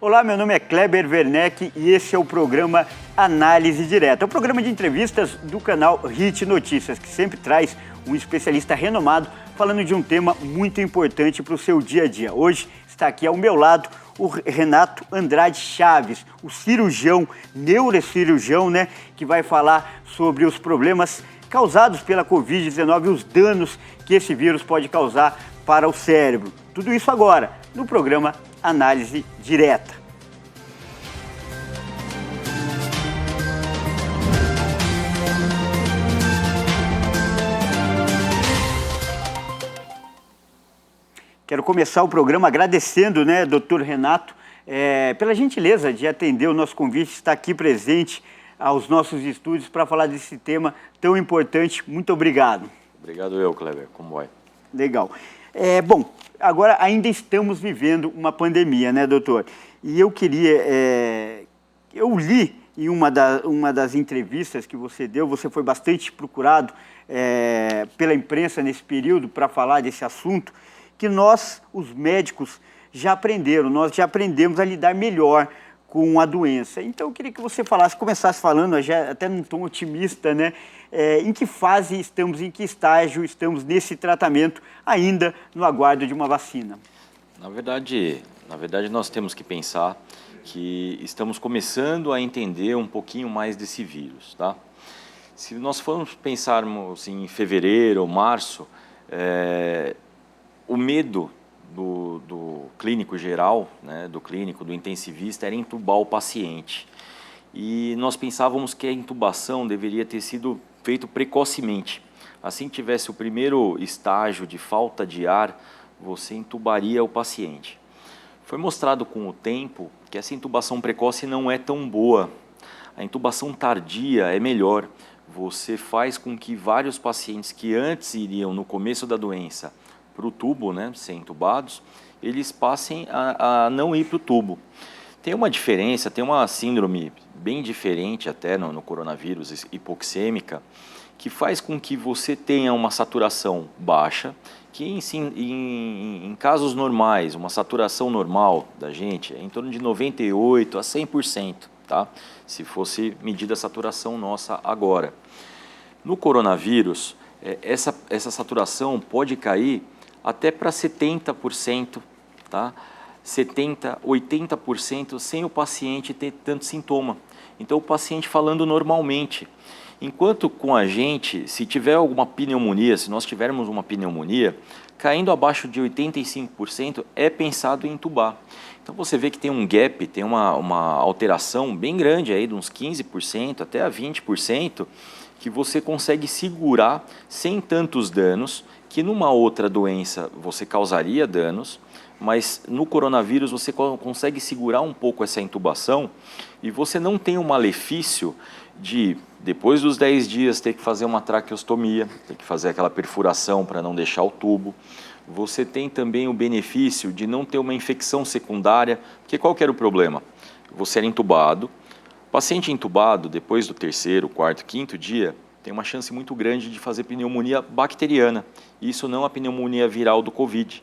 Olá, meu nome é Kleber Werneck e esse é o programa Análise Direta. É o programa de entrevistas do canal HIT Notícias, que sempre traz um especialista renomado falando de um tema muito importante para o seu dia a dia. Hoje está aqui ao meu lado o Renato Andrade Chaves, o cirurgião, neurocirurgião, que vai falar sobre os problemas causados pela Covid-19 e os danos que esse vírus pode causar para o cérebro. Tudo isso agora, no programa Análise Direta. Quero começar o programa agradecendo, doutor Renato, pela gentileza de atender o nosso convite, estar aqui presente aos nossos estúdios para falar desse tema tão importante. Muito obrigado. Obrigado eu, Kleber. Como vai? Legal. Bom, agora ainda estamos vivendo uma pandemia, doutor? E eu queria... eu li em uma das entrevistas que você deu, você foi bastante procurado pela imprensa nesse período para falar desse assunto, que nós, os médicos, já aprendemos a lidar melhor com a doença. Então, eu queria que você começasse falando, já até num tom otimista, em que fase estamos, em que estágio estamos nesse tratamento, ainda no aguardo de uma vacina. Na verdade, nós temos que pensar que estamos começando a entender um pouquinho mais desse vírus, tá? Se nós formos pensarmos em fevereiro ou março, o medo do clínico geral, do intensivista, era entubar o paciente. E nós pensávamos que a intubação deveria ter sido feito precocemente. Assim que tivesse o primeiro estágio de falta de ar, você intubaria o paciente. Foi mostrado com o tempo que essa intubação precoce não é tão boa. A intubação tardia é melhor. Você faz com que vários pacientes que antes iriam, no começo da doença, para o tubo, ser intubados, eles passem a não ir para o tubo. Tem uma diferença, tem uma síndrome bem diferente até no coronavírus, hipoxêmica, que faz com que você tenha uma saturação baixa, que em casos normais, uma saturação normal da gente é em torno de 98% a 100%, tá? Se fosse medida a saturação nossa agora. No coronavírus, essa saturação pode cair até para 70%, tá? 70%, 80% sem o paciente ter tanto sintoma. Então, o paciente falando normalmente. Enquanto com a gente, se tiver alguma pneumonia, se nós tivermos uma pneumonia, caindo abaixo de 85% é pensado em entubar. Então, você vê que tem um gap, tem uma alteração bem grande aí, de uns 15% até a 20%, que você consegue segurar sem tantos danos, que numa outra doença você causaria danos, mas no coronavírus você consegue segurar um pouco essa intubação e você não tem o malefício de, depois dos 10 dias, ter que fazer uma traqueostomia, ter que fazer aquela perfuração para não deixar o tubo. Você tem também o benefício de não ter uma infecção secundária, porque qual que era o problema? Você era intubado, o paciente intubado, depois do 3º, 4º, 5º dia, tem uma chance muito grande de fazer pneumonia bacteriana, isso não a pneumonia viral do Covid.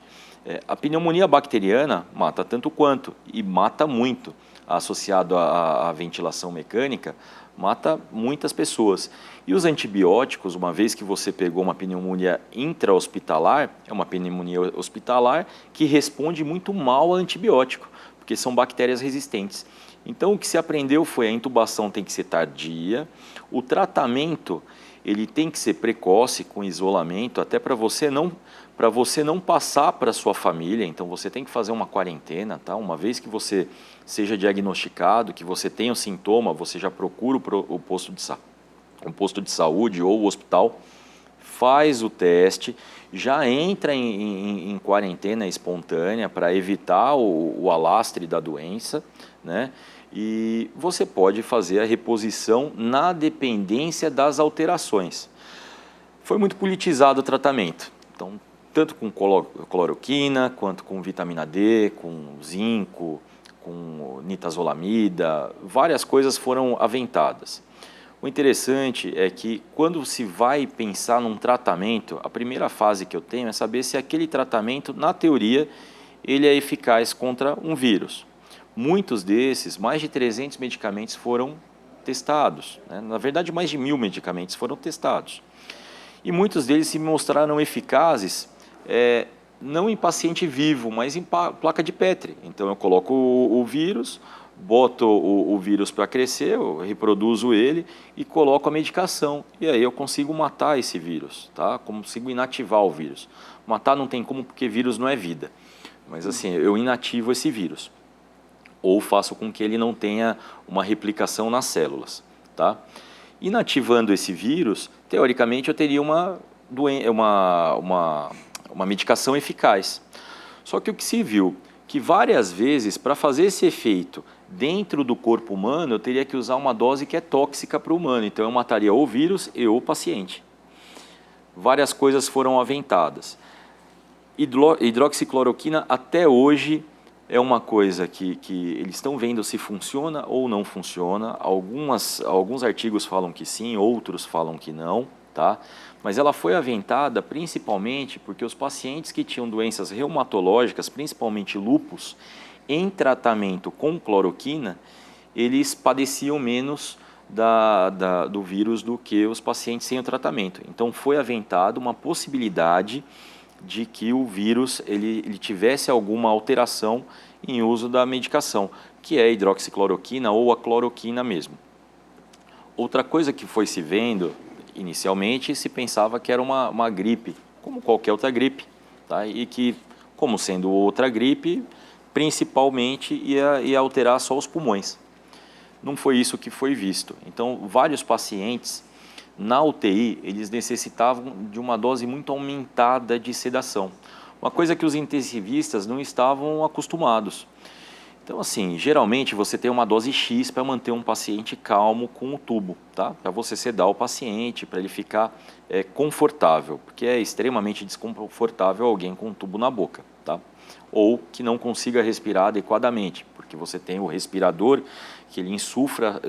A pneumonia bacteriana mata tanto quanto, e mata muito, associado à ventilação mecânica, mata muitas pessoas. E os antibióticos, uma vez que você pegou uma pneumonia intra-hospitalar, é uma pneumonia hospitalar que responde muito mal a antibiótico, porque são bactérias resistentes. Então, o que se aprendeu foi a intubação tem que ser tardia, o tratamento ele tem que ser precoce, com isolamento, até para você não passar para a sua família. Então, você tem que fazer uma quarentena, tá? Uma vez que você seja diagnosticado, que você tenha o sintoma, você já procura o posto de saúde ou o hospital, faz o teste, já entra em quarentena espontânea para evitar o alastre da doença, e você pode fazer a reposição na dependência das alterações. Foi muito politizado o tratamento, então, tanto com cloroquina, quanto com vitamina D, com zinco, com nitazolamida, várias coisas foram aventadas. O interessante é que quando se vai pensar num tratamento, a primeira fase que eu tenho é saber se aquele tratamento, na teoria, ele é eficaz contra um vírus. Muitos desses, mais de 300 medicamentos foram testados, né? Na verdade, mais de 1.000 medicamentos foram testados. E muitos deles se mostraram eficazes, não em paciente vivo, mas em placa de Petri. Então, eu coloco o vírus, boto o vírus para crescer, eu reproduzo ele e coloco a medicação. E aí eu consigo matar esse vírus, tá? Consigo inativar o vírus. Matar não tem como, porque vírus não é vida. Mas assim, eu inativo esse vírus. Ou faço com que ele não tenha uma replicação nas células, tá? Inativando esse vírus, teoricamente eu teria uma medicação eficaz. Só que o que se viu, que várias vezes, para fazer esse efeito dentro do corpo humano, eu teria que usar uma dose que é tóxica para o humano. Então eu mataria o vírus e o paciente. Várias coisas foram aventadas. Hidroxicloroquina até hoje é uma coisa que eles estão vendo se funciona ou não funciona. Alguns artigos falam que sim, outros falam que não, tá? Mas ela foi aventada principalmente porque os pacientes que tinham doenças reumatológicas, principalmente lúpus, em tratamento com cloroquina, eles padeciam menos do vírus do que os pacientes sem o tratamento. Então foi aventada uma possibilidade de que o vírus ele tivesse alguma alteração em uso da medicação, que é a hidroxicloroquina ou a cloroquina mesmo. Outra coisa que foi se vendo, inicialmente se pensava que era uma gripe, como qualquer outra gripe, tá? E que, como sendo outra gripe, principalmente ia alterar só os pulmões. Não foi isso que foi visto. Então, vários pacientes na UTI, eles necessitavam de uma dose muito aumentada de sedação. Uma coisa que os intensivistas não estavam acostumados. Então, assim, geralmente você tem uma dose X para manter um paciente calmo com o tubo, tá? Para você sedar o paciente, para ele ficar confortável, porque é extremamente desconfortável alguém com um tubo na boca, tá? Ou que não consiga respirar adequadamente, porque você tem o respirador que ele insufla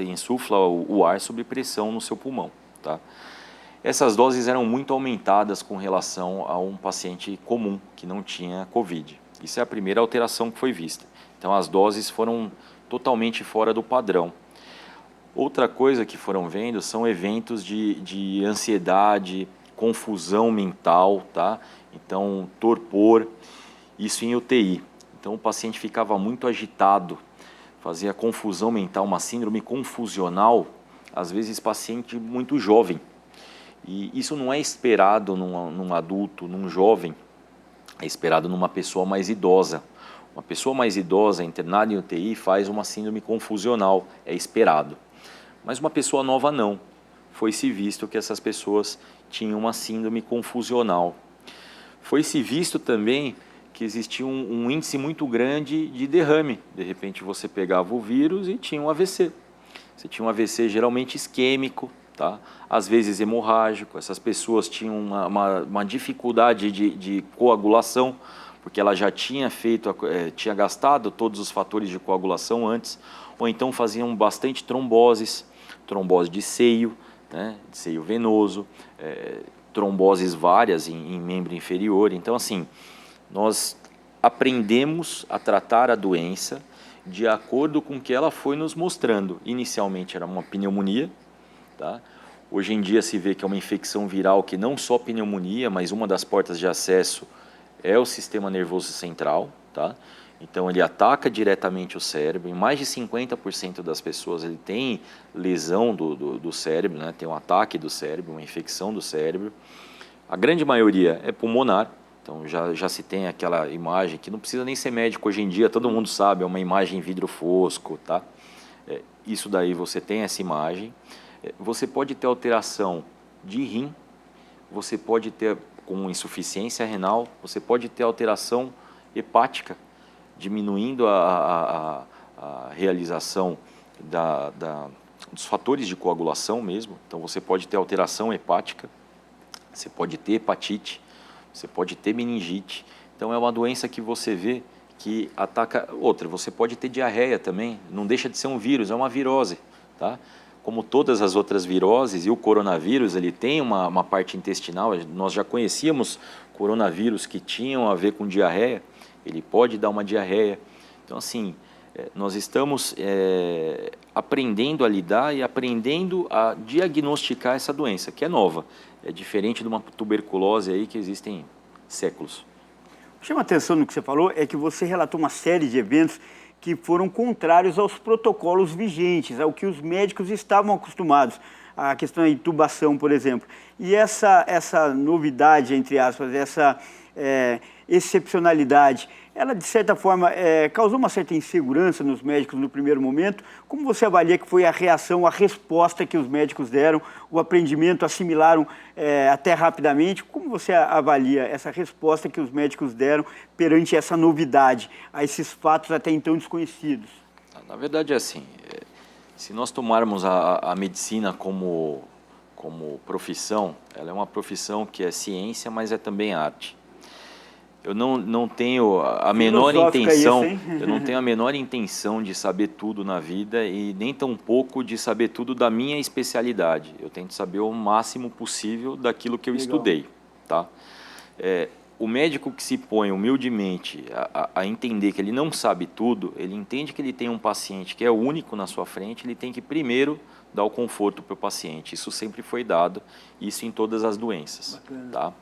o ar sob pressão no seu pulmão, tá? Essas doses eram muito aumentadas com relação a um paciente comum que não tinha Covid. Isso é a primeira alteração que foi vista. Então, as doses foram totalmente fora do padrão. Outra coisa que foram vendo são eventos de ansiedade, confusão mental, tá? Então, torpor, isso em UTI. Então, o paciente ficava muito agitado, fazia confusão mental, uma síndrome confusional, às vezes paciente muito jovem. E isso não é esperado num adulto, num jovem, é esperado numa pessoa mais idosa. Uma pessoa mais idosa internada em UTI faz uma síndrome confusional, é esperado. Mas uma pessoa nova não. Foi-se visto que essas pessoas tinham uma síndrome confusional. Foi-se visto também que existia um índice muito grande de derrame. De repente você pegava o vírus e tinha um AVC. Você tinha um AVC geralmente isquêmico, tá? Às vezes hemorrágico. Essas pessoas tinham uma dificuldade de coagulação, porque ela já tinha tinha gastado todos os fatores de coagulação antes, ou então faziam bastante tromboses, trombose de seio, né, de seio venoso, tromboses várias em membro inferior. Então, assim, nós aprendemos a tratar a doença de acordo com o que ela foi nos mostrando. Inicialmente era uma pneumonia, tá? Hoje em dia se vê que é uma infecção viral que não só pneumonia, mas uma das portas de acesso é o sistema nervoso central, tá? Então ele ataca diretamente o cérebro. Em mais de 50% das pessoas ele tem lesão do cérebro, né? Tem um ataque do cérebro, uma infecção do cérebro. A grande maioria é pulmonar. Então já se tem aquela imagem que não precisa nem ser médico hoje em dia, todo mundo sabe, é uma imagem em vidro fosco, tá? Isso daí você tem essa imagem. Você pode ter alteração de rim, você pode ter com insuficiência renal, você pode ter alteração hepática, diminuindo a realização dos fatores de coagulação mesmo. Então você pode ter alteração hepática, você pode ter hepatite, você pode ter meningite. Então é uma doença que você vê que ataca outra. Você pode ter diarreia também, não deixa de ser um vírus, é uma virose, tá? Como todas as outras viroses, e o coronavírus ele tem uma parte intestinal. Nós já conhecíamos coronavírus que tinham a ver com diarreia, ele pode dar uma diarreia. Então, assim, Nós estamos aprendendo a lidar e aprendendo a diagnosticar essa doença, que é nova. É diferente de uma tuberculose aí que existem séculos. Chama a atenção no que você falou, é que você relatou uma série de eventos que foram contrários aos protocolos vigentes, ao que os médicos estavam acostumados. A questão da intubação, por exemplo. E essa novidade, entre aspas, essa excepcionalidade, ela, de certa forma, causou uma certa insegurança nos médicos no primeiro momento. Como você avalia que foi a reação, a resposta que os médicos deram, o aprendimento, assimilaram até rapidamente? Como você avalia essa resposta que os médicos deram perante essa novidade, a esses fatos até então desconhecidos? Na verdade é assim, se nós tomarmos a medicina como profissão, ela é uma profissão que é ciência, mas é também arte. Eu não tenho a menor intenção, eu não tenho a menor intenção de saber tudo na vida e nem tampouco de saber tudo da minha especialidade. Eu tento saber o máximo possível daquilo que eu estudei, tá? O médico que se põe humildemente a entender que ele não sabe tudo, ele entende que ele tem um paciente que é único na sua frente, ele tem que primeiro dar o conforto para o paciente. Isso sempre foi dado, isso em todas as doenças, tá?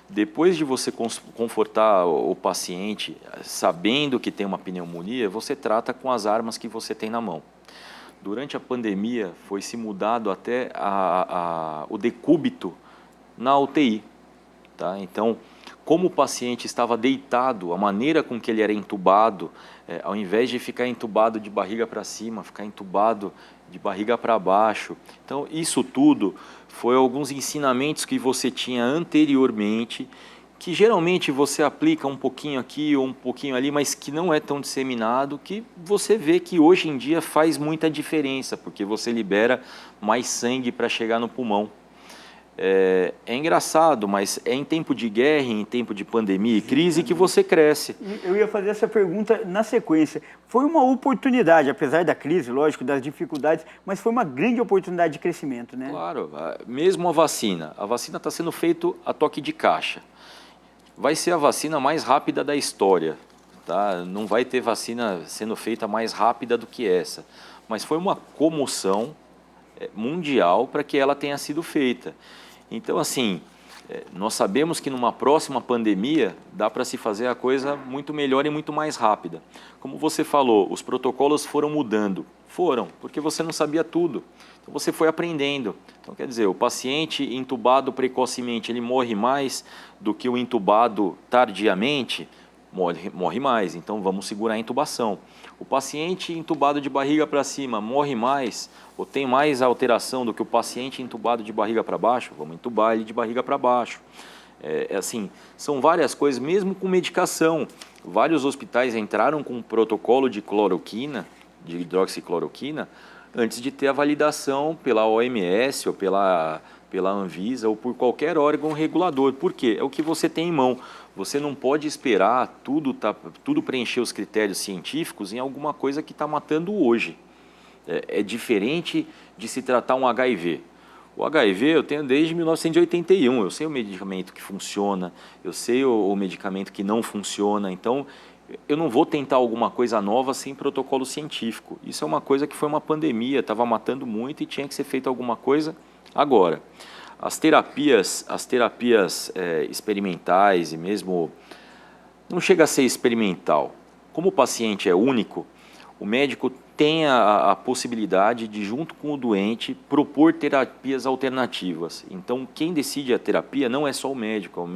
Depois de você confortar o paciente, sabendo que tem uma pneumonia, você trata com as armas que você tem na mão. Durante a pandemia, foi-se mudado até o decúbito na UTI. Tá? Então, como o paciente estava deitado, a maneira com que ele era entubado, ao invés de ficar entubado de barriga para cima, ficar entubado de barriga para baixo. Então, isso tudo foi alguns ensinamentos que você tinha anteriormente, que geralmente você aplica um pouquinho aqui ou um pouquinho ali, mas que não é tão disseminado, que você vê que hoje em dia faz muita diferença, porque você libera mais sangue para chegar no pulmão. É engraçado, mas é em tempo de guerra, em tempo de pandemia e crise que você cresce. Eu ia fazer essa pergunta na sequência. Foi uma oportunidade, apesar da crise, lógico, das dificuldades, mas foi uma grande oportunidade de crescimento, né? Claro, mesmo a vacina está sendo feita a toque de caixa. Vai ser a vacina mais rápida da história, tá? Não vai ter vacina sendo feita mais rápida do que essa, mas foi uma comoção mundial para que ela tenha sido feita. Então, assim, nós sabemos que numa próxima pandemia dá para se fazer a coisa muito melhor e muito mais rápida. Como você falou, os protocolos foram mudando. Foram, porque você não sabia tudo. Então, você foi aprendendo. Então, quer dizer, o paciente entubado precocemente, ele morre mais do que o entubado tardiamente? Morre mais, então vamos segurar a intubação. O paciente entubado de barriga para cima morre mais ou tem mais alteração do que o paciente entubado de barriga para baixo? Vamos entubar ele de barriga para baixo. Assim, são várias coisas, mesmo com medicação. Vários hospitais entraram com um protocolo de cloroquina, de hidroxicloroquina, antes de ter a validação pela OMS ou pela Anvisa ou por qualquer órgão regulador. Por quê? É o que você tem em mão. Você não pode esperar tudo preencher os critérios científicos em alguma coisa que está matando hoje. É diferente de se tratar um HIV. O HIV eu tenho desde 1981, eu sei o medicamento que funciona, eu sei o medicamento que não funciona, então eu não vou tentar alguma coisa nova sem protocolo científico. Isso é uma coisa que foi uma pandemia, estava matando muito e tinha que ser feita alguma coisa agora. As terapias experimentais e mesmo, não chega a ser experimental. Como o paciente é único, o médico tem a possibilidade de, junto com o doente, propor terapias alternativas. Então, quem decide a terapia não é só o médico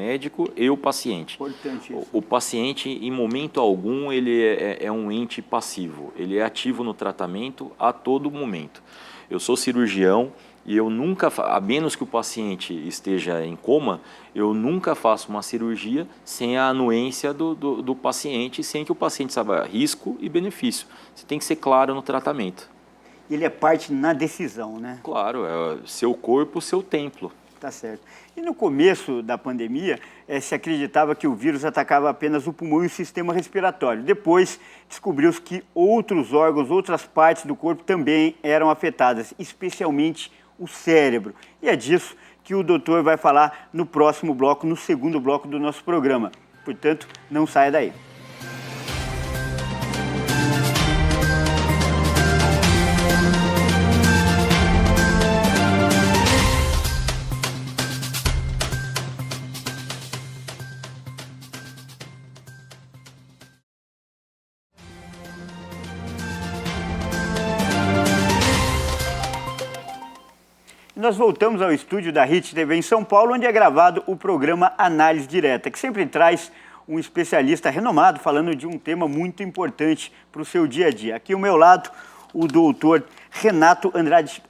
e o paciente. Importante isso. O paciente, em momento algum, ele é um ente passivo. Ele é ativo no tratamento a todo momento. Eu sou cirurgião e eu nunca, a menos que o paciente esteja em coma, eu nunca faço uma cirurgia sem a anuência do paciente, sem que o paciente saiba risco e benefício. Você tem que ser claro no tratamento. Ele é parte na decisão, né? Claro, é seu corpo, seu templo. Tá certo. E no começo da pandemia, se acreditava que o vírus atacava apenas o pulmão e o sistema respiratório. Depois, descobriu-se que outros órgãos, outras partes do corpo também eram afetadas, especialmente o cérebro. E é disso que o doutor vai falar no próximo bloco, no segundo bloco do nosso programa. Portanto, não saia daí. Nós voltamos ao estúdio da HIT TV em São Paulo, onde é gravado o programa Análise Direta, que sempre traz um especialista renomado falando de um tema muito importante para o seu dia a dia. Aqui ao meu lado, o doutor Renato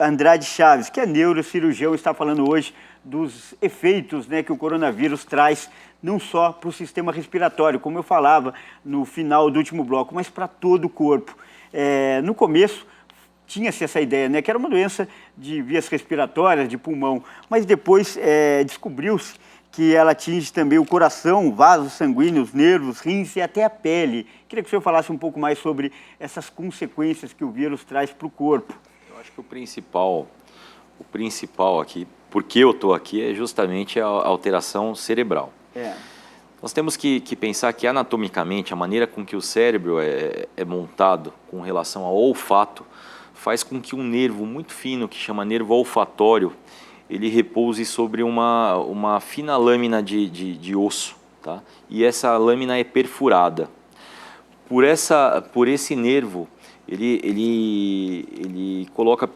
Andrade Chaves, que é neurocirurgião, está falando hoje dos efeitos, né, que o coronavírus traz, não só para o sistema respiratório, como eu falava no final do último bloco, mas para todo o corpo. No começo, tinha-se essa ideia, né, que era uma doença de vias respiratórias, de pulmão, mas depois descobriu-se que ela atinge também o coração, vasos sanguíneos, nervos, rins e até a pele. Queria que o senhor falasse um pouco mais sobre essas consequências que o vírus traz para o corpo. Eu acho que o principal aqui, porque eu estou aqui, é justamente a alteração cerebral. Nós temos que pensar que anatomicamente a maneira com que o cérebro é montado com relação ao olfato faz com que um nervo muito fino, que chama nervo olfatório, ele repouse sobre uma fina lâmina de osso, tá? E essa lâmina é perfurada. Por esse nervo, ele coloca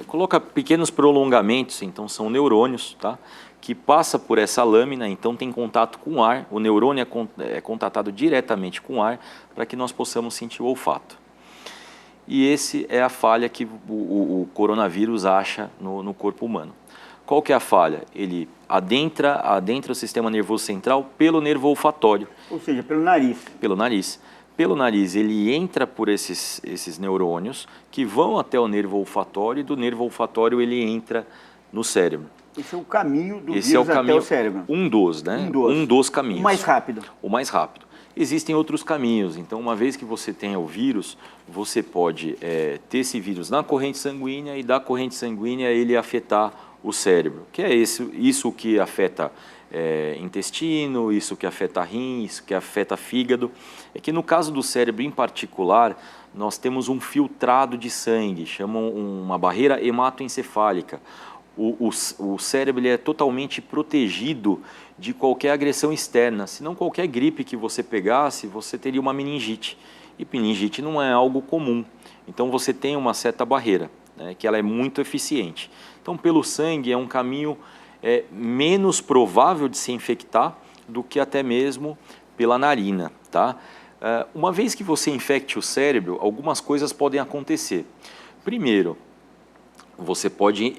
coloca pequenos prolongamentos, então são neurônios, tá? Que passa por essa lâmina, então tem contato com o ar, o neurônio é contatado diretamente com o ar para que nós possamos sentir o olfato. E esse é a falha que o coronavírus acha no corpo humano. Qual que é a falha? Ele adentra o sistema nervoso central pelo nervo olfatório. Ou seja, pelo nariz. Pelo nariz. Pelo nariz, ele entra por esses neurônios que vão até o nervo olfatório e do nervo olfatório ele entra no cérebro. Esse é o caminho do vírus até o cérebro. Um dos caminhos. O mais rápido. O mais rápido. Existem outros caminhos, então uma vez que você tenha o vírus, você pode ter esse vírus na corrente sanguínea e da corrente sanguínea ele afetar o cérebro, que é isso que afeta intestino, isso que afeta rim, isso que afeta fígado. É que no caso do cérebro em particular, nós temos um filtrado de sangue, chamam uma barreira hematoencefálica. O cérebro ele é totalmente protegido de qualquer agressão externa, senão qualquer gripe que você pegasse, você teria uma meningite. E meningite não é algo comum, então você tem uma certa barreira, né, que ela é muito eficiente. Então pelo sangue é um caminho menos provável de se infectar do que até mesmo pela narina, tá? Uma vez que você infecte o cérebro, algumas coisas podem acontecer. Primeiro, você pode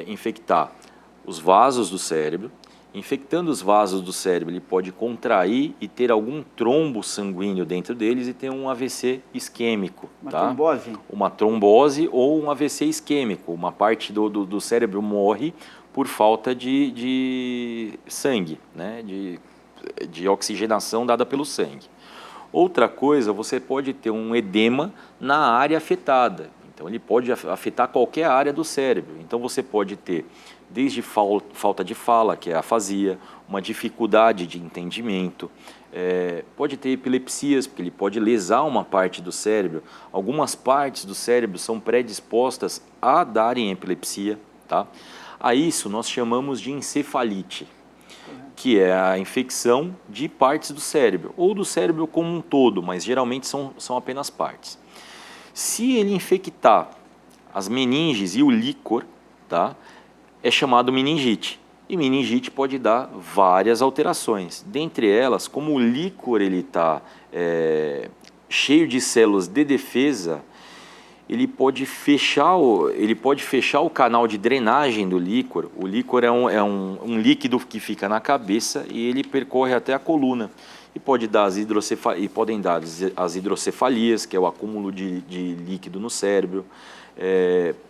infectar os vasos do cérebro. Infectando os vasos do cérebro, ele pode contrair e ter algum trombo sanguíneo dentro deles e ter um AVC isquêmico. Uma trombose? Uma trombose ou um AVC isquêmico. Uma parte do cérebro morre por falta de sangue, né? de oxigenação dada pelo sangue. Outra coisa, você pode ter um edema na área afetada. Então, ele pode afetar qualquer área do cérebro. Então, você pode ter desde falta de fala, que é a afasia, uma dificuldade de entendimento, pode ter epilepsias, porque ele pode lesar uma parte do cérebro. Algumas partes do cérebro são predispostas a darem epilepsia, tá? A isso nós chamamos de encefalite, que é a infecção de partes do cérebro, ou do cérebro como um todo, mas geralmente são apenas partes. Se ele infectar as meninges e o líquor, tá, é chamado meningite. E meningite pode dar várias alterações. Dentre elas, como o líquor está cheio de células de defesa, ele pode fechar o canal de drenagem do líquor. O líquor é um líquido que fica na cabeça e ele percorre até a coluna. E podem dar as hidrocefalias, que é o acúmulo de líquido no cérebro.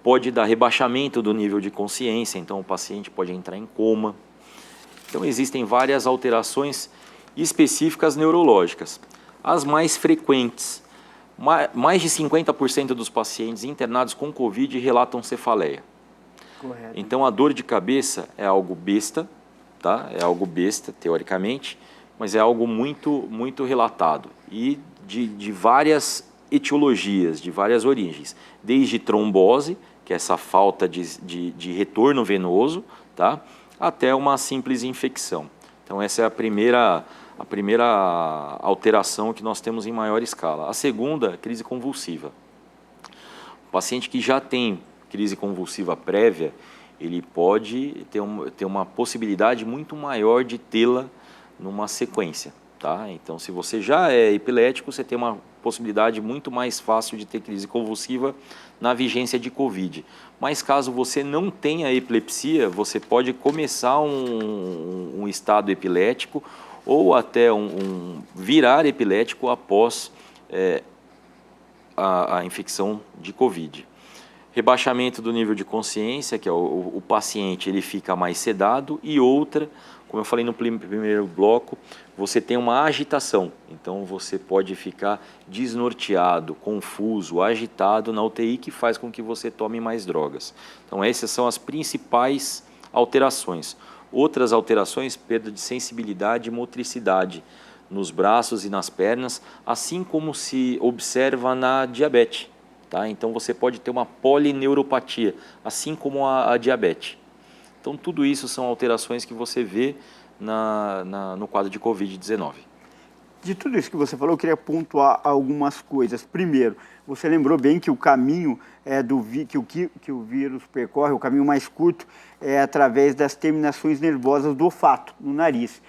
Pode dar rebaixamento do nível de consciência, então o paciente pode entrar em coma. Então existem várias alterações específicas neurológicas. As mais frequentes, mais de 50% dos pacientes internados com Covid relatam cefaleia. Correto. Então a dor de cabeça é algo besta, tá? É algo besta, teoricamente, mas é algo muito, muito relatado e de várias etiologias, de várias origens, desde trombose, que é essa falta de retorno venoso, tá? Até uma simples infecção. Então essa é a primeira alteração que nós temos em maior escala. A segunda, crise convulsiva. O paciente que já tem crise convulsiva prévia, ele pode ter uma possibilidade muito maior de tê-la numa sequência. Tá? Então, se você já é epilético, você tem uma possibilidade muito mais fácil de ter crise convulsiva na vigência de Covid. Mas caso você não tenha epilepsia, você pode começar um estado epilético ou até virar epilético após a infecção de Covid. Rebaixamento do nível de consciência, que é o paciente ele fica mais sedado, e outra, como eu falei no primeiro bloco, você tem uma agitação, então você pode ficar desnorteado, confuso, agitado na UTI, que faz com que você tome mais drogas. Então essas são as principais alterações. Outras alterações, perda de sensibilidade e motricidade nos braços e nas pernas, assim como se observa na diabetes. Tá? Então você pode ter uma polineuropatia, assim como a diabetes. Então tudo isso são alterações que você vê no quadro de Covid-19. De tudo isso que você falou, eu queria pontuar algumas coisas. Primeiro, você lembrou bem que o caminho que o vírus percorre, o caminho mais curto, é através das terminações nervosas do olfato, no nariz.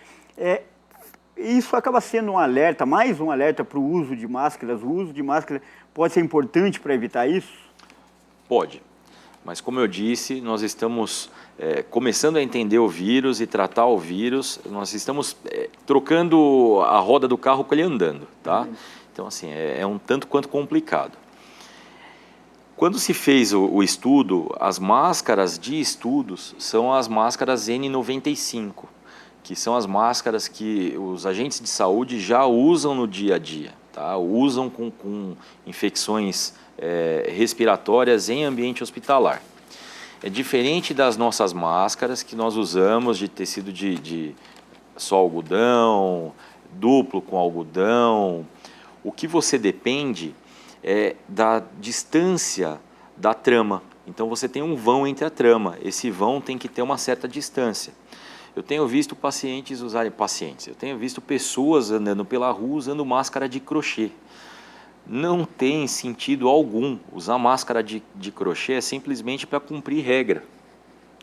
Isso acaba sendo um alerta, mais um alerta para o uso de máscaras. O uso de máscara pode ser importante para evitar isso? Pode, mas como eu disse, nós estamos começando a entender o vírus e tratar o vírus, nós estamos trocando a roda do carro com ele andando, tá? Então, assim, é um tanto quanto complicado. Quando se fez o estudo, as máscaras de estudos são as máscaras N95, que são as máscaras que os agentes de saúde já usam no dia a dia, tá? Usam com infecções respiratórias em ambiente hospitalar. É diferente das nossas máscaras que nós usamos de tecido de só algodão, duplo com algodão. O que você depende é da distância da trama. Então você tem um vão entre a trama. Esse vão tem que ter uma certa distância. Eu tenho visto eu tenho visto pessoas andando pela rua usando máscara de crochê. Não tem sentido algum. Usar máscara de crochê é simplesmente para cumprir regra.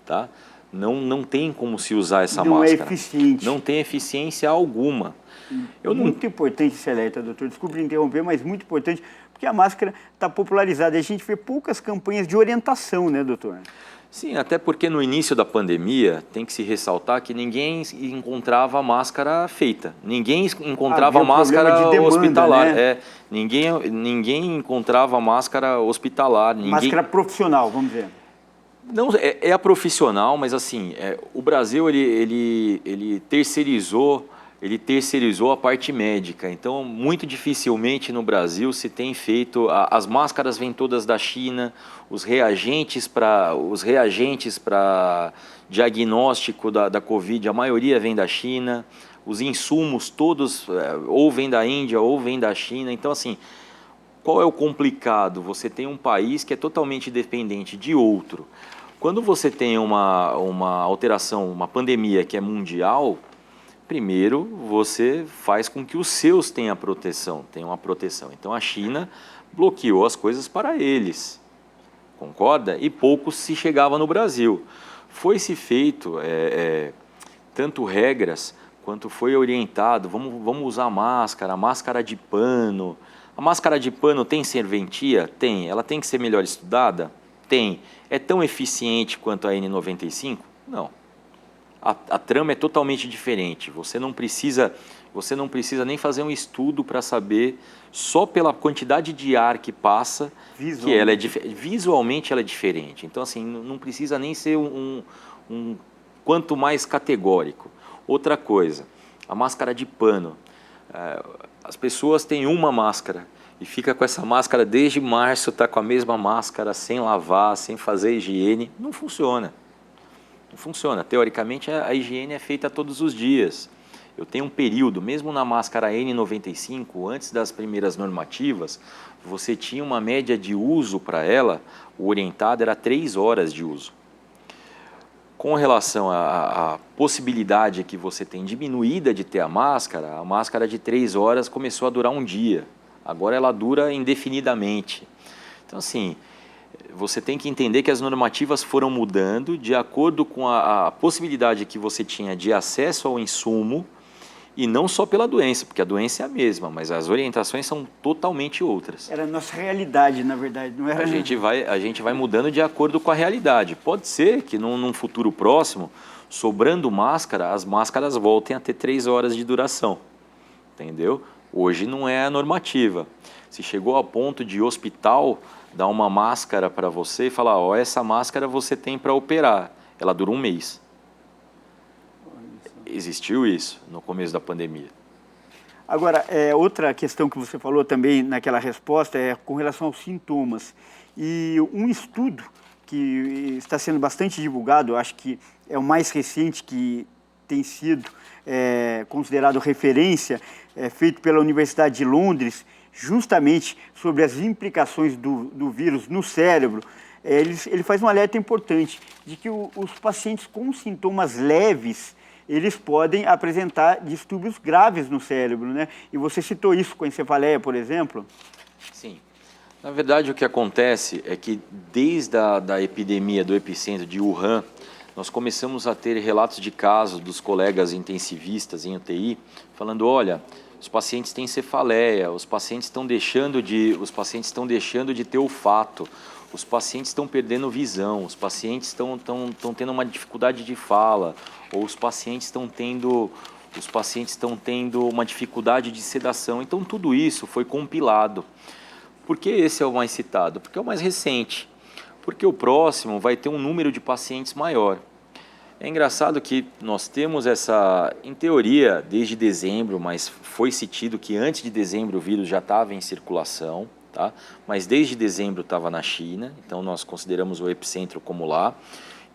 Tá? Não tem como se usar essa máscara. Não é eficiente. Não tem eficiência alguma. Muito importante esse alerta, doutor. Desculpe interromper, mas muito importante, porque a máscara está popularizada. A gente vê poucas campanhas de orientação, né, doutor? Sim, até porque no início da pandemia tem que se ressaltar que ninguém encontrava máscara feita, ninguém encontrava máscara de demanda, hospitalar, né? Ninguém encontrava máscara hospitalar. Máscara profissional, vamos dizer. Não, é a profissional, mas assim, o Brasil ele terceirizou a parte médica, então muito dificilmente no Brasil se tem feito, as máscaras vêm todas da China, os reagentes para diagnóstico da Covid, a maioria vem da China, os insumos todos ou vêm da Índia ou vêm da China, então assim, qual é o complicado? Você tem um país que é totalmente dependente de outro. Quando você tem uma alteração, uma pandemia que é mundial, primeiro, você faz com que os seus tenham uma proteção. Então, a China bloqueou as coisas para eles, concorda? E pouco se chegava no Brasil. Foi-se feito tanto regras, quanto foi orientado, vamos usar máscara de pano. A máscara de pano tem serventia? Tem. Ela tem que ser melhor estudada? Tem. É tão eficiente quanto a N95? Não. A trama é totalmente diferente. Você não precisa nem fazer um estudo para saber, só pela quantidade de ar que passa, que ela visualmente ela é diferente. Então, assim, não precisa nem ser quanto mais categórico. Outra coisa, a máscara de pano. As pessoas têm uma máscara e fica com essa máscara desde março, está com a mesma máscara, sem lavar, sem fazer higiene. Não funciona. Não funciona. Teoricamente, a higiene é feita todos os dias. Eu tenho um período, mesmo na máscara N95, antes das primeiras normativas, você tinha uma média de uso para ela, o orientado era 3 horas de uso. Com relação à possibilidade que você tem diminuída de ter a máscara de 3 horas começou a durar um dia. Agora ela dura indefinidamente. Então, assim, você tem que entender que as normativas foram mudando de acordo com a possibilidade que você tinha de acesso ao insumo, e não só pela doença, porque a doença é a mesma, mas as orientações são totalmente outras. Era a nossa realidade, na verdade, não era? A gente vai mudando de acordo com a realidade. Pode ser que num futuro próximo, sobrando máscara, as máscaras voltem a ter 3 horas de duração, entendeu? Hoje não é a normativa. Se chegou a ponto de hospital dar uma máscara para você e falar, ó, essa máscara você tem para operar, ela dura 1 mês. Existiu isso no começo da pandemia. Agora, outra questão que você falou também naquela resposta é com relação aos sintomas. E um estudo que está sendo bastante divulgado, acho que é o mais recente que tem sido considerado referência, feito pela Universidade de Londres, justamente sobre as implicações do vírus no cérebro. Ele faz um alerta importante de que os pacientes com sintomas leves, eles podem apresentar distúrbios graves no cérebro, né? E você citou isso com a encefaleia, por exemplo? Sim. Na verdade, o que acontece é que desde a epidemia do epicentro de Wuhan, nós começamos a ter relatos de casos dos colegas intensivistas em UTI, falando, olha, os pacientes têm cefaleia, os pacientes estão deixando de ter olfato, os pacientes estão perdendo visão, os pacientes estão tendo uma dificuldade de fala, ou os pacientes estão tendo uma dificuldade de sedação. Então, tudo isso foi compilado. Por que esse é o mais citado? Porque é o mais recente. Porque o próximo vai ter um número de pacientes maior. É engraçado que nós temos em teoria, desde dezembro, mas foi-se tido que antes de dezembro o vírus já estava em circulação, tá? Mas desde dezembro estava na China, então nós consideramos o epicentro como lá,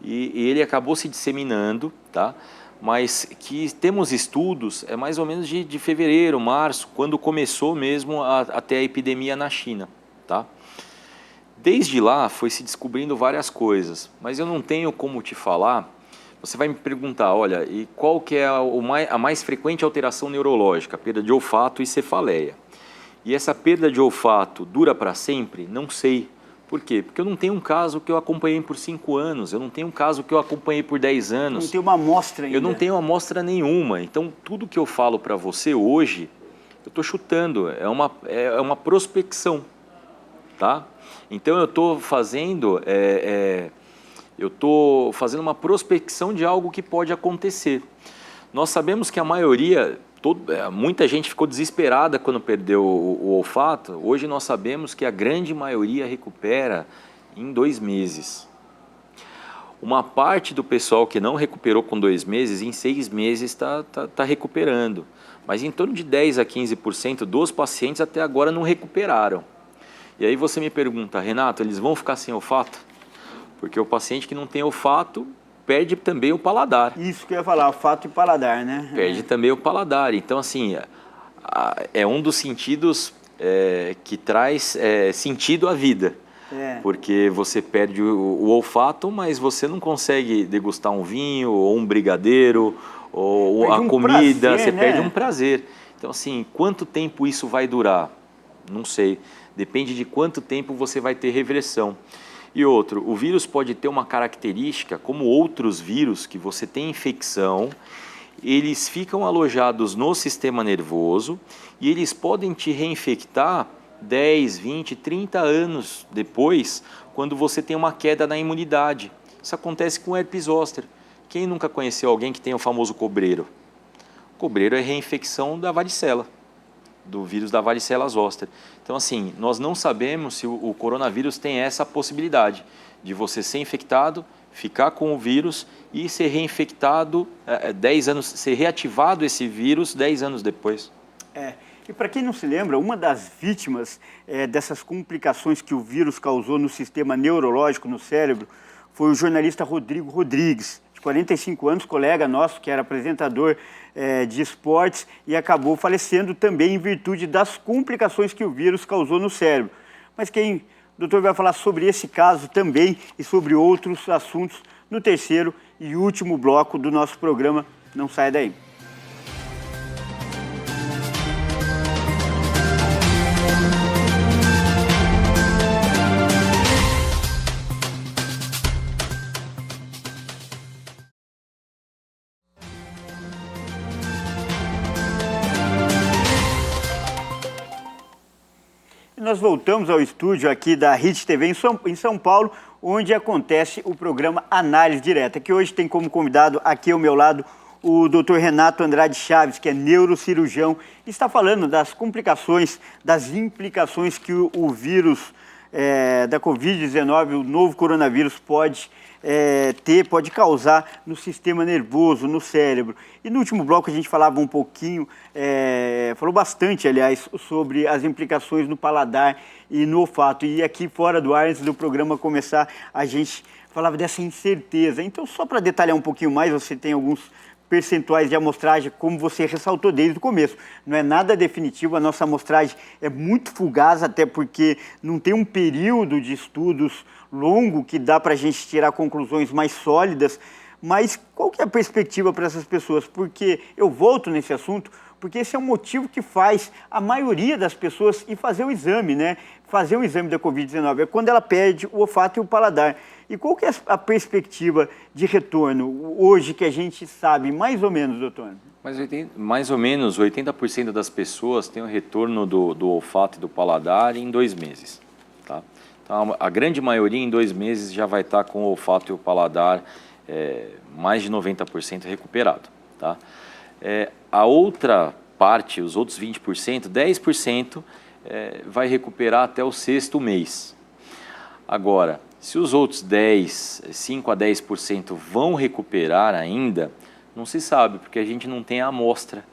e ele acabou se disseminando, tá? Mas que temos estudos, mais ou menos de fevereiro, março, quando começou mesmo a ter a epidemia na China, tá? Desde lá foi se descobrindo várias coisas, mas eu não tenho como te falar. Você vai me perguntar, olha, e qual que é a mais frequente alteração neurológica? Perda de olfato e cefaleia. E essa perda de olfato dura para sempre? Não sei. Por quê? Porque eu não tenho um caso que eu acompanhei por 5 anos, eu não tenho um caso que eu acompanhei por 10 anos. Não tem uma amostra ainda. Eu não tenho amostra nenhuma. Então, tudo que eu falo para você hoje, eu estou chutando, é uma prospecção, tá? Então, eu estou fazendo uma prospecção de algo que pode acontecer. Nós sabemos que a maioria, muita gente ficou desesperada quando perdeu o olfato. Hoje nós sabemos que a grande maioria recupera em 2 meses. Uma parte do pessoal que não recuperou com 2 meses, em 6 meses está recuperando. Mas em torno de 10 a 15% dos pacientes até agora não recuperaram. E aí você me pergunta, Renato, eles vão ficar sem olfato? Porque o paciente que não tem olfato perde também o paladar. Isso que eu ia falar, olfato e paladar, né? Perde também o paladar. Então, assim, é um dos sentidos que traz sentido à vida. Porque você perde o olfato, mas você não consegue degustar um vinho, ou um brigadeiro, ou a comida, prazer, você perde um prazer. Então, assim, quanto tempo isso vai durar? Não sei. Depende de quanto tempo você vai ter reversão. E outro, o vírus pode ter uma característica, como outros vírus, que você tem infecção, eles ficam alojados no sistema nervoso e eles podem te reinfectar 10, 20, 30 anos depois, quando você tem uma queda na imunidade. Isso acontece com herpes zoster. Quem nunca conheceu alguém que tem o famoso cobreiro? O cobreiro é reinfecção da varicela, do vírus da varicela zoster. Então, assim, nós não sabemos se o coronavírus tem essa possibilidade de você ser infectado, ficar com o vírus e ser reinfectado 10 anos, ser reativado esse vírus 10 anos depois. E para quem não se lembra, uma das vítimas dessas complicações que o vírus causou no sistema neurológico, no cérebro, foi o jornalista Rodrigo Rodrigues, de 45 anos, colega nosso, que era apresentador de esportes e acabou falecendo também em virtude das complicações que o vírus causou no cérebro. Mas o doutor vai falar sobre esse caso também e sobre outros assuntos no terceiro e último bloco do nosso programa. Não saia daí. nós voltamos ao estúdio aqui da Hit TV em São Paulo, onde acontece o programa Análise Direta, que hoje tem como convidado aqui ao meu lado o Dr. Renato Andrade Chaves, que é neurocirurgião, e está falando das complicações, das implicações que o vírus da Covid-19, o novo coronavírus, pode pode causar no sistema nervoso, no cérebro. E no último bloco a gente falava um pouquinho, falou bastante, aliás, sobre as implicações no paladar e no olfato. E aqui fora do ar, antes do programa começar, a gente falava dessa incerteza. Então, só para detalhar um pouquinho mais, você tem alguns percentuais de amostragem, como você ressaltou desde o começo. Não é nada definitivo, a nossa amostragem é muito fugaz, até porque não tem um período de estudos longo que dá para a gente tirar conclusões mais sólidas. Mas qual que é a perspectiva para essas pessoas? Porque eu volto nesse assunto, porque esse é um motivo que faz a maioria das pessoas ir fazer o exame, né? Fazer o exame da Covid-19, é quando ela perde o olfato e o paladar. E qual que é a perspectiva de retorno hoje que a gente sabe, mais ou menos, doutor? Mais ou menos 80% das pessoas têm o retorno do olfato e do paladar em 2 meses. Tá? Então, a grande maioria em 2 meses já vai estar com o olfato e o paladar mais de 90% recuperado. Tá? A outra parte, os outros 20%, 10% vai recuperar até o 6º mês. Agora, se os outros 5 a 10% vão recuperar ainda, não se sabe, porque a gente não tem a amostra.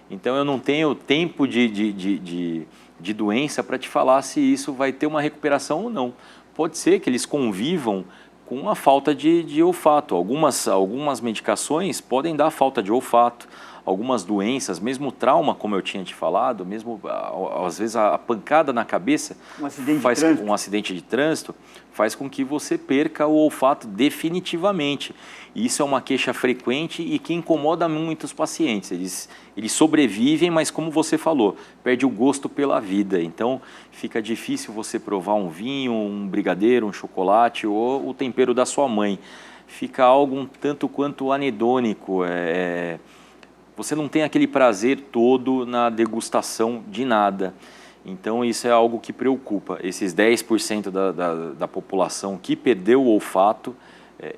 Então, eu não tenho tempo de doença para te falar se isso vai ter uma recuperação ou não. Pode ser que eles convivam com a falta de olfato. Algumas medicações podem dar falta de olfato. Algumas doenças, mesmo trauma, como eu tinha te falado, mesmo às vezes a pancada na cabeça, um acidente de trânsito, faz com que você perca o olfato definitivamente. E isso é uma queixa frequente e que incomoda muito os pacientes. Eles sobrevivem, mas como você falou, perde o gosto pela vida. Então fica difícil você provar um vinho, um brigadeiro, um chocolate ou o tempero da sua mãe. Fica algo um tanto quanto anedônico. Você não tem aquele prazer todo na degustação de nada. Então, isso é algo que preocupa. Esses 10% da população que perdeu o olfato,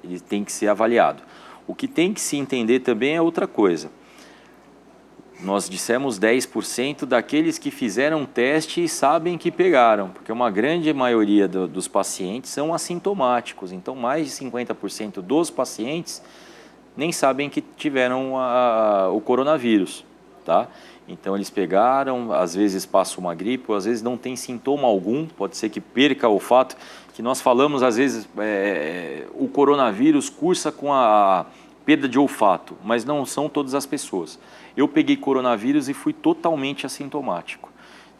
ele tem que ser avaliado. O que tem que se entender também é outra coisa. Nós dissemos 10% daqueles que fizeram teste e sabem que pegaram, porque uma grande maioria dos pacientes são assintomáticos. Então, mais de 50% dos pacientes nem sabem que tiveram o coronavírus, tá? Então eles pegaram, às vezes passa uma gripe, ou às vezes não tem sintoma algum, pode ser que perca o olfato, que nós falamos às vezes, o coronavírus cursa com a perda de olfato, mas não são todas as pessoas. Eu peguei coronavírus e fui totalmente assintomático.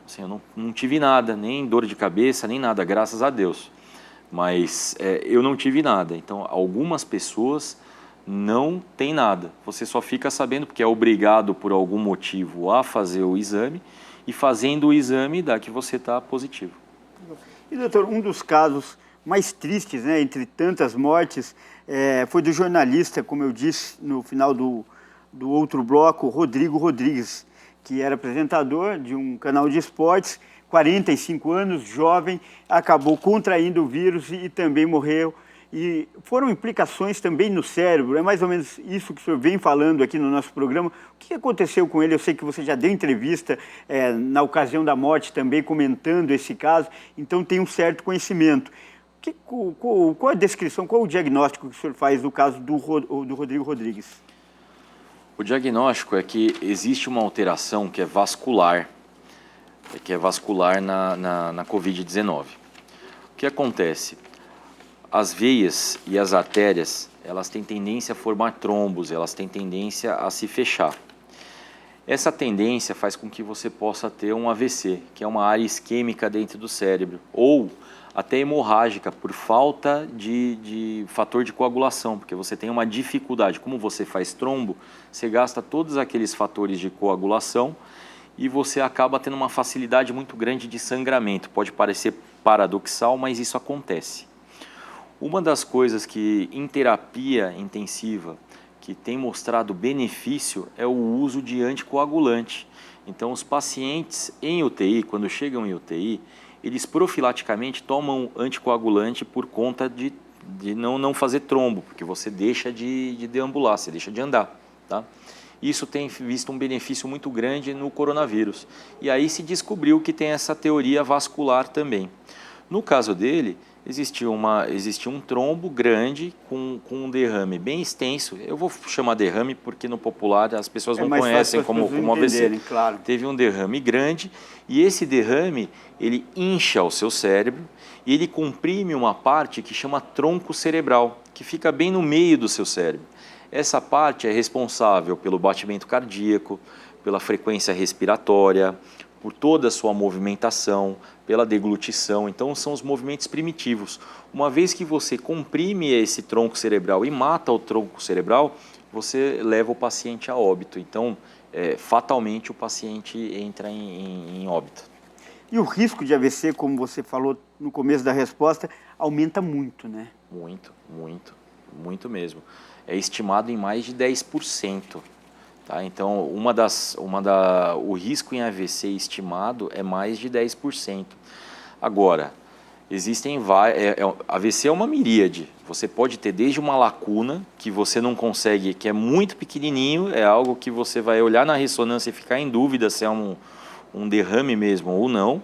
Assim, eu não tive nada, nem dor de cabeça, nem nada, graças a Deus. Mas eu não tive nada. Então algumas pessoas não tem nada, você só fica sabendo porque é obrigado por algum motivo a fazer o exame e fazendo o exame dá que você está positivo. E doutor, um dos casos mais tristes, né, entre tantas mortes, foi do jornalista, como eu disse no final do outro bloco, Rodrigo Rodrigues, que era apresentador de um canal de esportes, 45 anos, jovem, acabou contraindo o vírus e também morreu. E foram implicações também no cérebro, é mais ou menos isso que o senhor vem falando aqui no nosso programa. O que aconteceu com ele? Eu sei que você já deu entrevista na ocasião da morte também, comentando esse caso, então tem um certo conhecimento. Qual a descrição, qual o diagnóstico que o senhor faz do caso do Rodrigo Rodrigues? O diagnóstico é que existe uma alteração que é vascular na Covid-19. O que acontece? As veias e as artérias, elas têm tendência a formar trombos, elas têm tendência a se fechar. Essa tendência faz com que você possa ter um AVC, que é uma área isquêmica dentro do cérebro, ou até hemorrágica, por falta de fator de coagulação, porque você tem uma dificuldade. Como você faz trombo, você gasta todos aqueles fatores de coagulação e você acaba tendo uma facilidade muito grande de sangramento. Pode parecer paradoxal, mas isso acontece. Uma das coisas que em terapia intensiva que tem mostrado benefício é o uso de anticoagulante. Então os pacientes em UTI, quando chegam em UTI, eles profilaticamente tomam anticoagulante por conta de não fazer trombo, porque você deixa de deambular, você deixa de andar, tá? Isso tem visto um benefício muito grande no coronavírus. E aí se descobriu que tem essa teoria vascular também. No caso dele, existiu um trombo grande com um derrame bem extenso. Eu vou chamar derrame porque no popular as pessoas não conhecem como AVC. Claro. Teve um derrame grande e esse derrame ele incha o seu cérebro e ele comprime uma parte que chama tronco cerebral, que fica bem no meio do seu cérebro. Essa parte é responsável pelo batimento cardíaco, pela frequência respiratória, por toda a sua movimentação, pela deglutição. Então, são os movimentos primitivos. Uma vez que você comprime esse tronco cerebral e mata o tronco cerebral, você leva o paciente a óbito. Então, fatalmente, o paciente entra em óbito. E o risco de AVC, como você falou no começo da resposta, aumenta muito, né? Muito mesmo. É estimado em mais de 10%. Tá? Então, o risco em AVC estimado é mais de 10%. Agora, existem AVC é uma miríade. Você pode ter desde uma lacuna que você não consegue, que é muito pequenininho, é algo que você vai olhar na ressonância e ficar em dúvida se é um derrame mesmo ou não,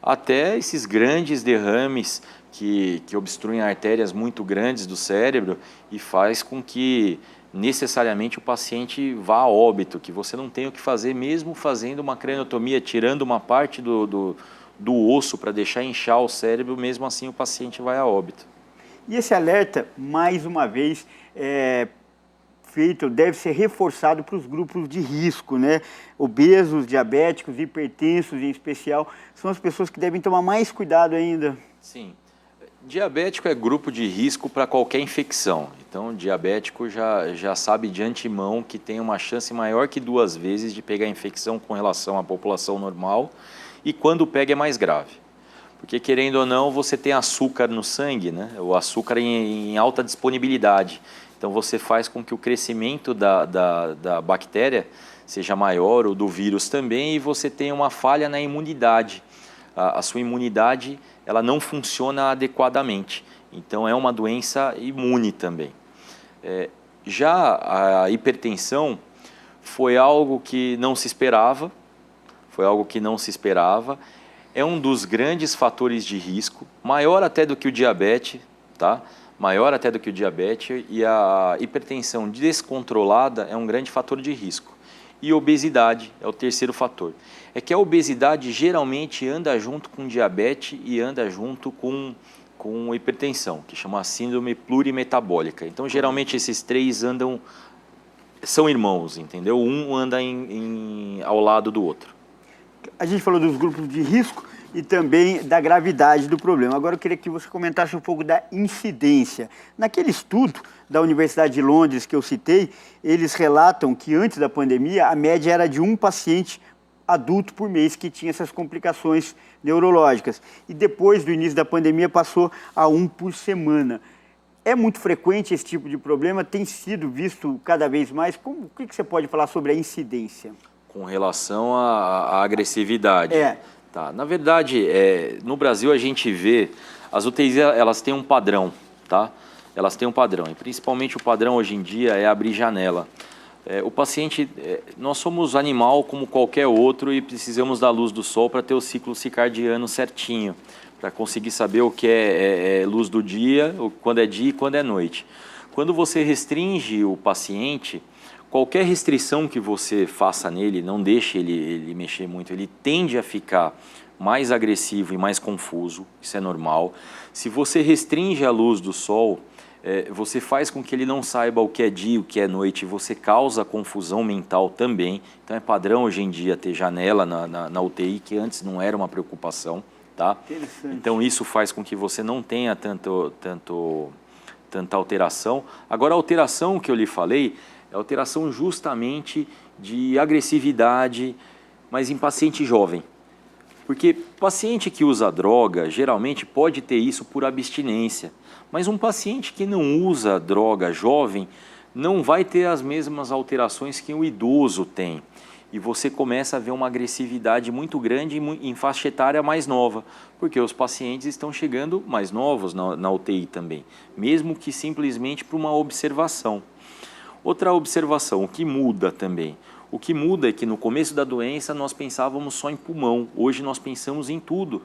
até esses grandes derrames que obstruem artérias muito grandes do cérebro e faz com que necessariamente o paciente vá a óbito, que você não tem o que fazer mesmo fazendo uma craniotomia, tirando uma parte do osso para deixar inchar o cérebro, mesmo assim o paciente vai a óbito. E esse alerta, mais uma vez, deve ser reforçado para os grupos de risco, né? Obesos, diabéticos, hipertensos em especial, são as pessoas que devem tomar mais cuidado ainda. Sim. Diabético é grupo de risco para qualquer infecção. Então, diabético já sabe de antemão que tem uma chance maior que 2 vezes de pegar infecção com relação à população normal e quando pega é mais grave. Porque, querendo ou não, você tem açúcar no sangue, né? O açúcar em alta disponibilidade. Então, você faz com que o crescimento da bactéria seja maior, ou do vírus também, e você tem uma falha na imunidade. A sua imunidade ela não funciona adequadamente. Então, é uma doença imune também. Já a hipertensão foi algo que não se esperava, é um dos grandes fatores de risco, maior até do que o diabetes, tá? Maior até do que o diabetes, e a hipertensão descontrolada é um grande fator de risco. E obesidade é o terceiro fator. É que a obesidade geralmente anda junto com diabetes e anda junto com hipertensão, que chama síndrome plurimetabólica. Então, geralmente, esses três são irmãos, entendeu? Um anda ao lado do outro. A gente falou dos grupos de risco e também da gravidade do problema. Agora eu queria que você comentasse um pouco da incidência. Naquele estudo da Universidade de Londres que eu citei, eles relatam que antes da pandemia a média era de um paciente adulto por mês que tinha essas complicações neurológicas. E depois do início da pandemia passou a 1 por semana. É muito frequente esse tipo de problema? Tem sido visto cada vez mais? O que você pode falar sobre a incidência? Com relação à agressividade. Tá. Na verdade, no Brasil a gente vê, as UTIs elas têm um padrão, tá? Elas têm um padrão, e principalmente o padrão hoje em dia é abrir janela. O paciente, nós somos animal como qualquer outro e precisamos da luz do sol para ter o ciclo circadiano certinho, para conseguir saber o que é luz do dia, quando é dia e quando é noite. Quando você restringe o paciente, qualquer restrição que você faça nele, não deixe ele mexer muito, ele tende a ficar mais agressivo e mais confuso, isso é normal. Se você restringe a luz do sol, você faz com que ele não saiba o que é dia e o que é noite, você causa confusão mental também. Então é padrão hoje em dia ter janela na UTI, que antes não era uma preocupação, tá? Então isso faz com que você não tenha tanta alteração. Agora a alteração que eu lhe falei, é alteração justamente de agressividade, mas em paciente jovem. Porque paciente que usa droga, geralmente pode ter isso por abstinência. Mas um paciente que não usa droga jovem, não vai ter as mesmas alterações que o idoso tem. e você começa a ver uma agressividade muito grande em faixa etária mais nova, porque os pacientes estão chegando mais novos na UTI também, mesmo que simplesmente para uma observação. Outra observação, o que muda também? O que muda é que no começo da doença nós pensávamos só em pulmão, hoje nós pensamos em tudo.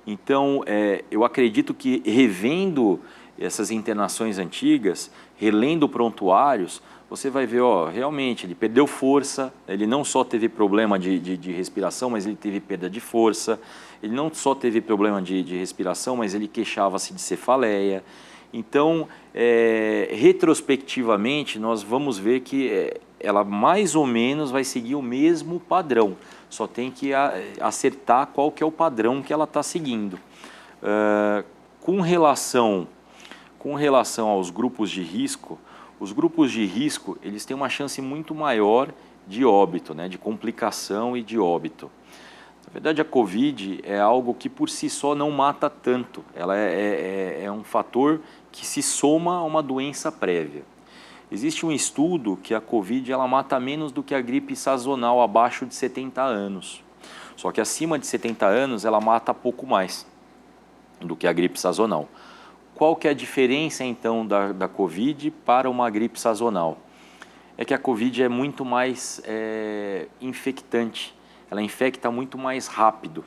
Então, eu acredito que revendo essas internações antigas, relendo prontuários, você vai ver, realmente, ele perdeu força, ele não só teve problema de respiração, mas ele teve perda de força, ele não só teve problema de respiração, mas ele queixava-se de cefaleia. Então, retrospectivamente, nós vamos ver que ela mais ou menos vai seguir o mesmo padrão, só tem que acertar qual que é o padrão que ela está seguindo. Com relação aos grupos de risco, os grupos de risco, eles têm uma chance muito maior de óbito, né, de complicação e de óbito. Na verdade, a COVID é algo que por si só não mata tanto. Ela é um fator que se soma a uma doença prévia. Existe um estudo que a COVID ela mata menos do que a gripe sazonal abaixo de 70 anos. Só que acima de 70 anos ela mata pouco mais do que a gripe sazonal. Qual que é a diferença, então, da COVID para uma gripe sazonal? É que a COVID é muito mais infectante, ela infecta muito mais rápido.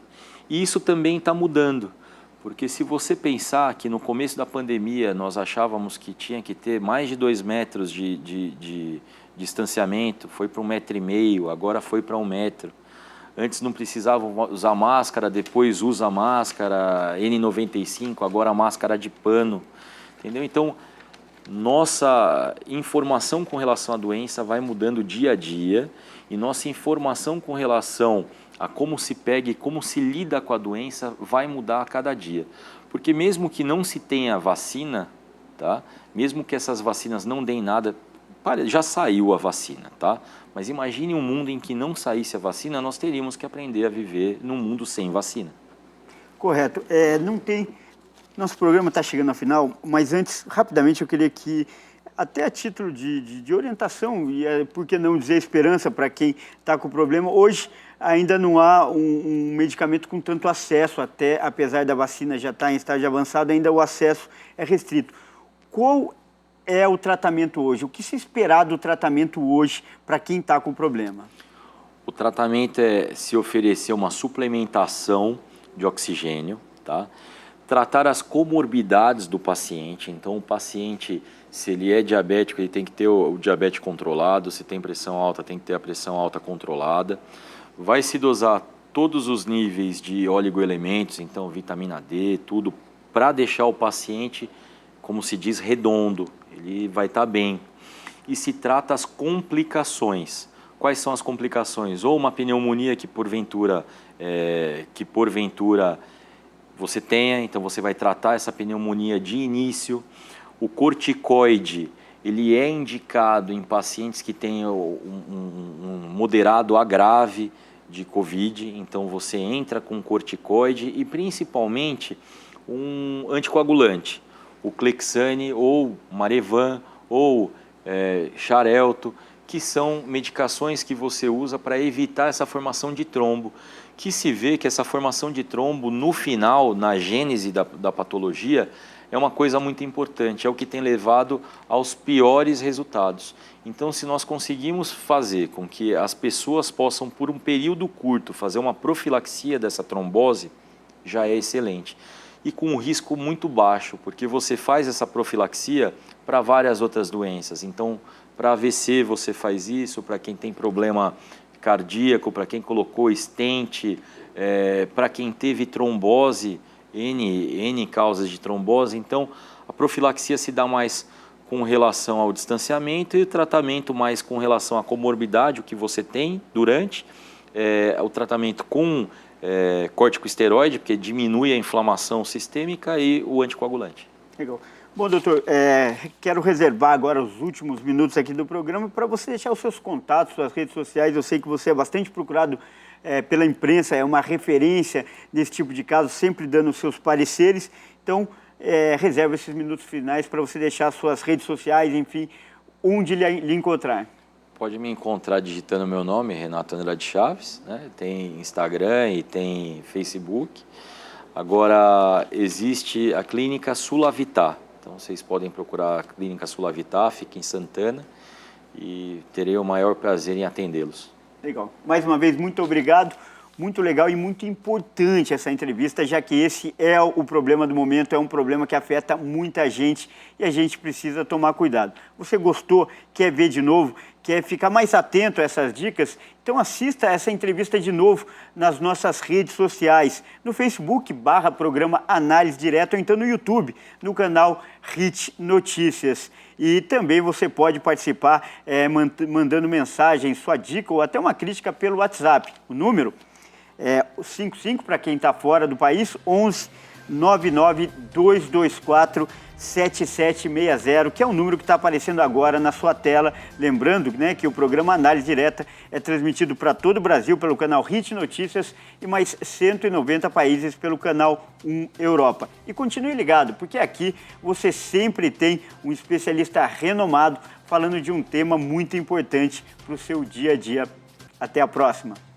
E isso também está mudando, porque se você pensar que no começo da pandemia nós achávamos que tinha que ter mais de 2 metros de distanciamento, foi para 1,5 metro, agora foi para 1 metro. Antes não precisava usar máscara, depois usa máscara, N95, agora máscara de pano, entendeu? Então, nossa informação com relação à doença vai mudando dia a dia e nossa informação com relação a como se pega e como se lida com a doença vai mudar a cada dia. Porque mesmo que não se tenha vacina, tá? Mesmo que essas vacinas não deem nada, já saiu a vacina, tá? Mas imagine um mundo em que não saísse a vacina, nós teríamos que aprender a viver num mundo sem vacina. Correto. Não tem... Nosso programa está chegando ao final, mas antes, rapidamente, eu queria que, até a título de orientação, e por que não dizer esperança para quem está com problema, hoje ainda não há um medicamento com tanto acesso, até apesar da vacina já estar em estágio avançado, ainda o acesso é restrito. Qual é o tratamento hoje? O que se esperar do tratamento hoje para quem está com problema? O tratamento é se oferecer uma suplementação de oxigênio, tá? Tratar as comorbidades do paciente. Então, o paciente, se ele é diabético, ele tem que ter o diabetes controlado, se tem pressão alta, tem que ter a pressão alta controlada. Vai se dosar todos os níveis de oligoelementos, então vitamina D, tudo, para deixar o paciente, como se diz, redondo, ele vai estar bem. E se trata as complicações. Quais são as complicações? Ou uma pneumonia que porventura você tenha, então você vai tratar essa pneumonia de início. O corticoide, ele é indicado em pacientes que têm um moderado a grave de COVID, então você entra com corticoide e principalmente um anticoagulante, o Clexane ou Marevan ou Xarelto, que são medicações que você usa para evitar essa formação de trombo, que se vê que essa formação de trombo no final, na gênese da patologia, é uma coisa muito importante, é o que tem levado aos piores resultados. Então, se nós conseguimos fazer com que as pessoas possam, por um período curto, fazer uma profilaxia dessa trombose, já é excelente. E com um risco muito baixo, porque você faz essa profilaxia para várias outras doenças. Então, para AVC você faz isso, para quem tem problema cardíaco, para quem colocou stent, para quem teve trombose, N causas de trombose. Então, a profilaxia se dá mais com relação ao distanciamento e o tratamento mais com relação à comorbidade, o que você tem durante, o tratamento com corticosteroide, porque diminui a inflamação sistêmica, e o anticoagulante. Legal. Bom, doutor, quero reservar agora os últimos minutos aqui do programa para você deixar os seus contatos, suas redes sociais. Eu sei que você é bastante procurado pela imprensa, é uma referência nesse tipo de caso, sempre dando os seus pareceres. Então, reserva esses minutos finais para você deixar suas redes sociais, enfim, onde lhe encontrar. pode me encontrar digitando meu nome, Renato Andrade Chaves, né? Tem Instagram e tem Facebook. Agora, existe a Clínica Sulavitá. Então, vocês podem procurar a Clínica Sulavitá, fica em Santana, e terei o maior prazer em atendê-los. Legal. Mais uma vez, muito obrigado. Muito legal e muito importante essa entrevista, já que esse é o problema do momento, é um problema que afeta muita gente e a gente precisa tomar cuidado. Você gostou, quer ver de novo, quer ficar mais atento a essas dicas? Então assista essa entrevista de novo nas nossas redes sociais, no Facebook, /programa Análise Direta, ou então no YouTube, no canal HIT Notícias. E também você pode participar mandando mensagem, sua dica ou até uma crítica pelo WhatsApp. O número é 55 para quem está fora do país, 11 99 224 7760, que é o número que está aparecendo agora na sua tela. Lembrando, né, que o programa Análise Direta é transmitido para todo o Brasil pelo canal HIT Notícias e mais 190 países pelo canal 1 Europa. E continue ligado, porque aqui você sempre tem um especialista renomado falando de um tema muito importante para o seu dia a dia. Até a próxima!